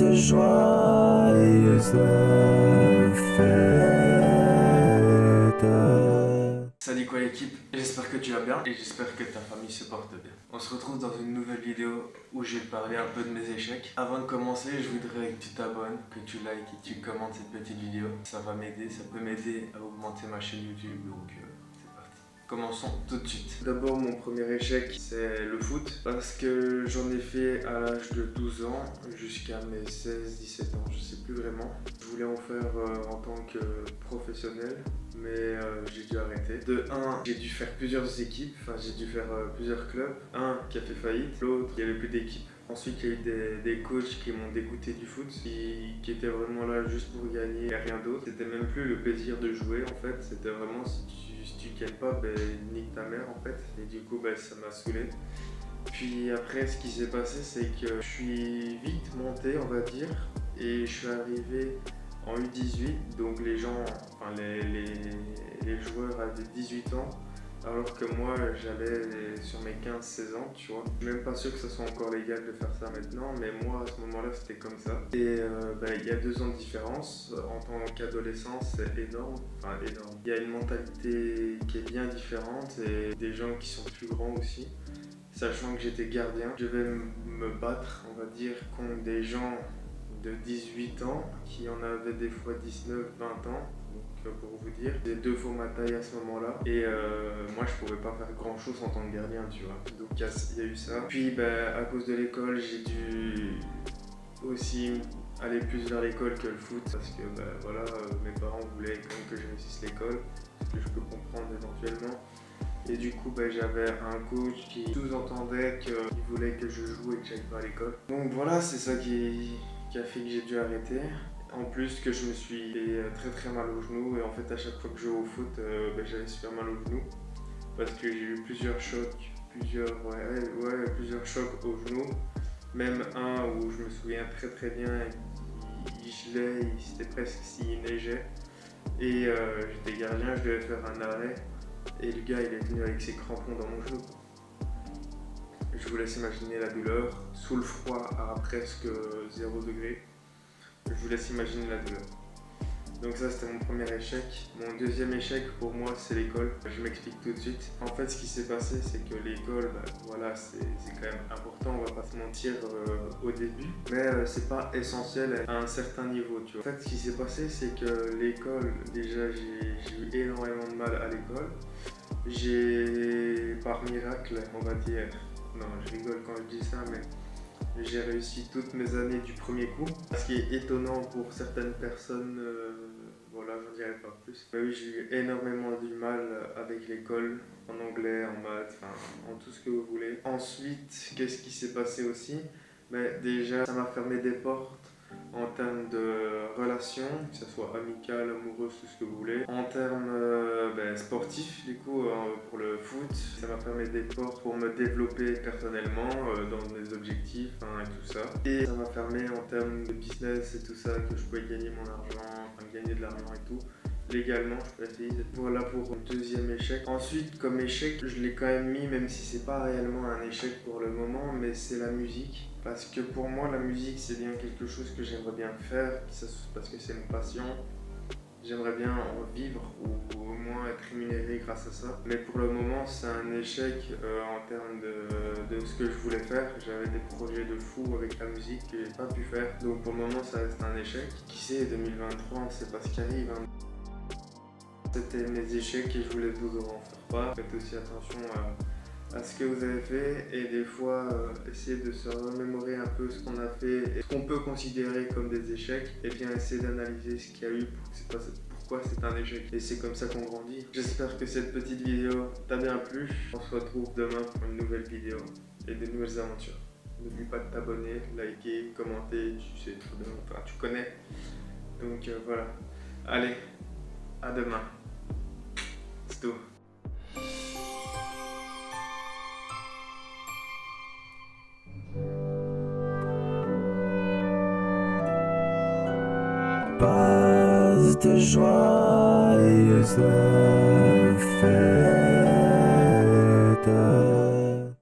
de joyeuse fête. Salut quoi l'équipe, j'espère que tu vas bien et j'espère que ta famille se porte bien. On se retrouve dans une nouvelle vidéo où je vais te parler un peu de mes échecs. Avant de commencer, je voudrais que tu t'abonnes, que tu likes et que tu commentes cette petite vidéo. Ça va m'aider, ça peut m'aider à augmenter ma chaîne YouTube, donc c'est parti. Commençons tout de suite. D'abord mon premier échec c'est le foot parce que j'en ai fait à l'âge de 12 ans jusqu'à mes 16-17 ans, je sais plus vraiment. Je voulais en faire en tant que professionnel mais j'ai dû arrêter. De 1, j'ai dû faire plusieurs équipes, enfin j'ai dû faire plusieurs clubs. Un qui a fait faillite, l'autre il n'y avait plus d'équipe. Ensuite il y a eu des coachs qui m'ont dégoûté du foot, qui étaient vraiment là juste pour gagner et rien d'autre. C'était même plus le plaisir de jouer en fait, c'était vraiment si tu gagnes pas, ben nique ta mère en fait. Et du coup ben, ça m'a saoulé. Puis après ce qui s'est passé c'est que je suis vite monté on va dire et je suis arrivé en U18, donc les gens, enfin les joueurs avaient 18 ans, alors que moi j'avais sur mes 15-16 ans, tu vois. Je suis même pas sûr que ce soit encore légal de faire ça maintenant, mais moi à ce moment-là c'était comme ça. Et il y a 2 ans de différence, en tant qu'adolescent c'est énorme, enfin énorme. Il y a une mentalité qui est bien différente et des gens qui sont plus grands aussi. Sachant que j'étais gardien, je devais me battre, on va dire, contre des gens de 18 ans qui en avaient des fois 19-20 ans, donc pour vous dire, j'ai 2 fois ma taille à ce moment-là et moi je pouvais pas faire grand chose en tant que gardien, tu vois, donc il y a eu ça. Puis à cause de l'école j'ai dû aussi aller plus vers l'école que le foot parce que voilà, mes parents voulaient quand même que je réussisse l'école, ce que je peux comprendre éventuellement. Et du coup, j'avais un coach qui sous-entendait qu'il voulait que je joue et que j'aille pas à l'école. Donc voilà, c'est ça qui a fait que j'ai dû arrêter. En plus que je me suis fait très mal au genou et en fait à chaque fois que je jouais au foot, j'avais super mal au genou parce que j'ai eu plusieurs chocs, plusieurs chocs au genou. Même un où je me souviens très bien, il gelait, c'était presque s'il neigeait et j'étais gardien, je devais faire un arrêt. Et le gars il est venu avec ses crampons dans mon genou. Je vous laisse imaginer la douleur, sous le froid à presque 0 degré. Je vous laisse imaginer la douleur. Donc ça c'était mon premier échec. Mon deuxième échec pour moi c'est l'école. Je m'explique tout de suite. En fait ce qui s'est passé c'est que l'école, voilà, c'est quand même important, on va pas se mentir au début. Mais c'est pas essentiel à un certain niveau, tu vois. En fait ce qui s'est passé c'est que l'école, déjà j'ai eu énormément de mal à l'école. J'ai par miracle on va dire, non je rigole quand je dis ça mais j'ai réussi toutes mes années du premier coup. Ce qui est étonnant pour certaines personnes, voilà, j'en dirai pas plus. Mais oui, j'ai eu énormément du mal avec l'école, en anglais, en maths, enfin, en tout ce que vous voulez. Ensuite, qu'est-ce qui s'est passé aussi? Déjà, ça m'a fermé des portes en termes de relations, que ce soit amicales, amoureuses, tout ce que vous voulez. En termes sportifs, du coup, pour le foot, ça m'a permis des portes pour me développer personnellement dans mes objectifs et tout ça. Et ça m'a permis en termes de business et tout ça, que je pouvais gagner mon argent, gagner de l'argent et tout. Légalement, je précise. Voilà pour le deuxième échec. Ensuite, comme échec, je l'ai quand même mis, même si c'est pas réellement un échec pour le moment, mais c'est la musique. Parce que pour moi, la musique, c'est bien quelque chose que j'aimerais bien faire, parce que c'est une passion. J'aimerais bien en vivre ou au moins être rémunéré grâce à ça. Mais pour le moment, c'est un échec en termes de ce que je voulais faire. J'avais des projets de fou avec la musique que j'ai pas pu faire. Donc pour le moment, ça reste un échec. Qui sait, 2023, on sait pas ce qui arrive. C'était mes échecs et je voulais vous en faire part. Faites aussi attention à ce que vous avez fait et des fois essayer de se remémorer un peu ce qu'on a fait et ce qu'on peut considérer comme des échecs et bien essayer d'analyser ce qu'il y a eu pourquoi c'est un échec et c'est comme ça qu'on grandit. J'espère que cette petite vidéo t'a bien plu. On se retrouve demain pour une nouvelle vidéo et de nouvelles aventures. N'oublie pas de t'abonner, liker, commenter, tu sais, tu connais. Donc voilà. Allez, à demain. C'est tout. Paz de joyeuse